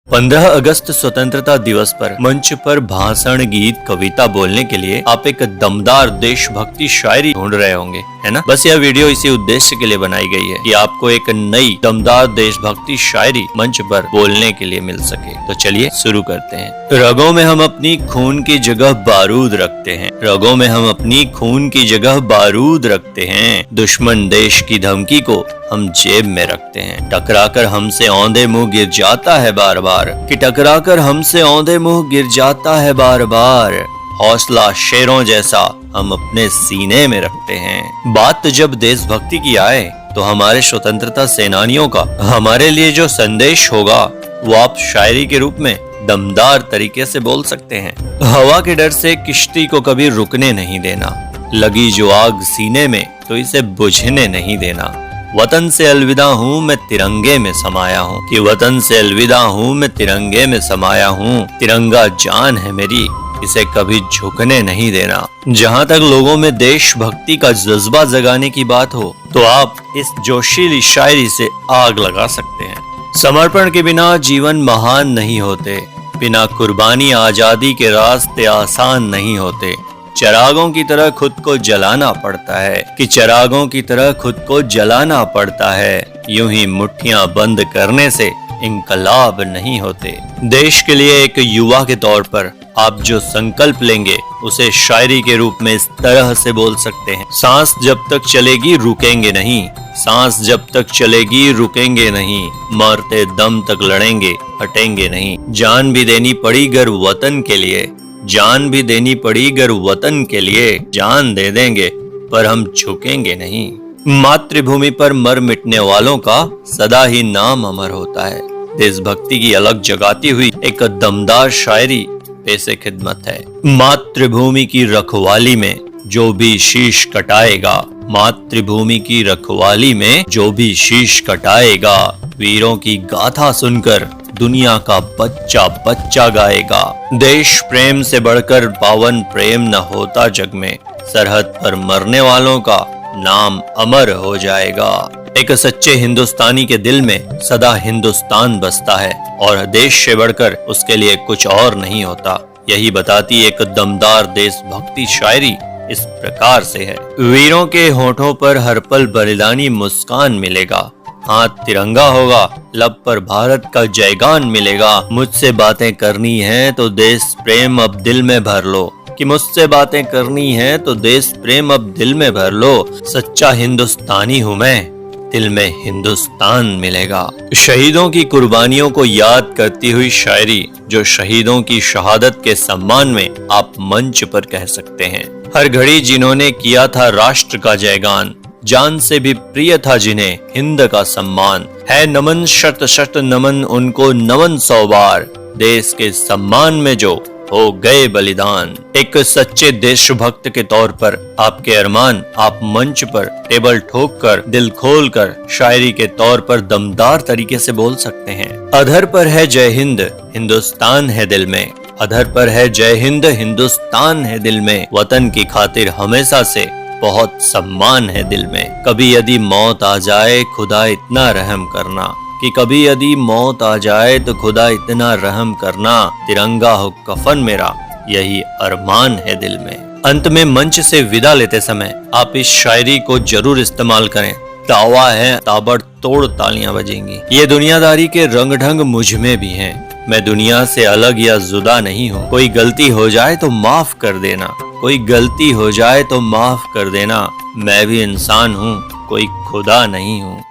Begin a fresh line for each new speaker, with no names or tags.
15 अगस्त स्वतंत्रता दिवस पर मंच पर भाषण, गीत, कविता बोलने के लिए आप एक दमदार देशभक्ति शायरी ढूंढ रहे होंगे, है ना। बस यह वीडियो इसी उद्देश्य के लिए बनाई गई है कि आपको एक नई दमदार देशभक्ति शायरी मंच पर बोलने के लिए मिल सके। तो चलिए शुरू करते हैं। रगों में हम अपनी खून की जगह बारूद रखते हैं, रगों में हम अपनी खून की जगह बारूद रखते हैं। दुश्मन देश की धमकी को हम जेब में रखते हैं। टकराकर हमसे औंधे मुंह गिर जाता है बार बार, कि टकराकर हमसे औंधे मुंह गिर जाता है बार बार। हौसला शेरों जैसा हम अपने सीने में रखते हैं। बात जब देशभक्ति की आए तो हमारे स्वतंत्रता सेनानियों का हमारे लिए जो संदेश होगा वो आप शायरी के रूप में दमदार तरीके से बोल सकते हैं। हवा के डर से किश्ती को कभी रुकने नहीं देना, लगी जो आग सीने में तो इसे बुझने नहीं देना। वतन से अलविदा हूँ मैं तिरंगे में समाया हूँ, कि वतन से अलविदा हूँ मैं तिरंगे में समाया हूँ। तिरंगा जान है मेरी, इसे कभी झुकने नहीं देना। जहाँ तक लोगों में देशभक्ति का जज्बा जगाने की बात हो तो आप इस जोशीली शायरी से आग लगा सकते हैं। समर्पण के बिना जीवन महान नहीं होते, बिना कुर्बानी आजादी के रास्ते आसान नहीं होते। चिरागों की तरह खुद को जलाना पड़ता है, कि चिरागों की तरह खुद को जलाना पड़ता है। यूं ही मुट्ठियां बंद करने से इंकलाब नहीं होते। देश के लिए एक युवा के तौर पर आप जो संकल्प लेंगे उसे शायरी के रूप में इस तरह से बोल सकते हैं। सांस जब तक चलेगी रुकेंगे नहीं, सांस जब तक चलेगी रुकेंगे नहीं। मरते दम तक लड़ेंगे हटेंगे नहीं। जान भी देनी पड़ी गर वतन के लिए, जान भी देनी पड़ी गर वतन के लिए। जान दे देंगे पर हम झुकेंगे नहीं। मातृभूमि पर मर मिटने वालों का सदा ही नाम अमर होता है। देशभक्ति की अलग जगाती हुई एक दमदार शायरी पेशे खिदमत है। मातृभूमि की रखवाली में जो भी शीश कटाएगा, मातृभूमि की रखवाली में जो भी शीश कटाएगा। वीरों की गाथा सुनकर दुनिया का बच्चा बच्चा गाएगा। देश प्रेम से बढ़कर पावन प्रेम न होता जग में। सरहद पर मरने वालों का नाम अमर हो जाएगा। एक सच्चे हिंदुस्तानी के दिल में सदा हिंदुस्तान बसता है और देश से बढ़कर उसके लिए कुछ और नहीं होता। यही बताती एक दमदार देशभक्ति शायरी इस प्रकार से है। वीरों के होठों पर हर पल बलिदानी मुस्कान मिलेगा। हाथ तिरंगा होगा, लब पर भारत का जयगान मिलेगा। मुझसे बातें करनी है तो देश प्रेम अब दिल में भर लो, कि मुझसे बातें करनी है तो देश प्रेम अब दिल में भर लो। सच्चा हिंदुस्तानी हूँ मैं, दिल में हिंदुस्तान मिलेगा। शहीदों की कुर्बानियों को याद करती हुई शायरी जो शहीदों की शहादत के सम्मान में आप मंच पर कह सकते हैं। हर घड़ी जिन्होंने किया था राष्ट्र का जयगान, जान से भी प्रिय था जिन्हें हिंद का सम्मान। है नमन शत शत नमन उनको नमन 100 बार, देश के सम्मान में जो हो गए बलिदान। एक सच्चे देशभक्त के तौर पर आपके अरमान आप मंच पर टेबल ठोक कर दिल खोल कर शायरी के तौर पर दमदार तरीके से बोल सकते हैं। अधर पर है जय हिंद, हिंदुस्तान है दिल में। अधर पर है जय हिंद, हिंदुस्तान है दिल में। वतन की खातिर हमेशा से बहुत सम्मान है दिल में। कभी यदि मौत आ जाए खुदा इतना रहम करना, कि कभी यदि मौत आ जाए तो खुदा इतना रहम करना। तिरंगा हो कफन मेरा, यही अरमान है दिल में। अंत में मंच से विदा लेते समय आप इस शायरी को जरूर इस्तेमाल करें। दावा है ताबड़तोड़ तालियां बजेंगी। ये दुनियादारी के रंग ढंग मुझ में भी हैं। मैं दुनिया से अलग या जुदा नहीं हूँ। कोई गलती हो जाए तो माफ कर देना, कोई गलती हो जाए तो माफ कर देना। मैं भी इंसान हूँ, कोई खुदा नहीं हूँ।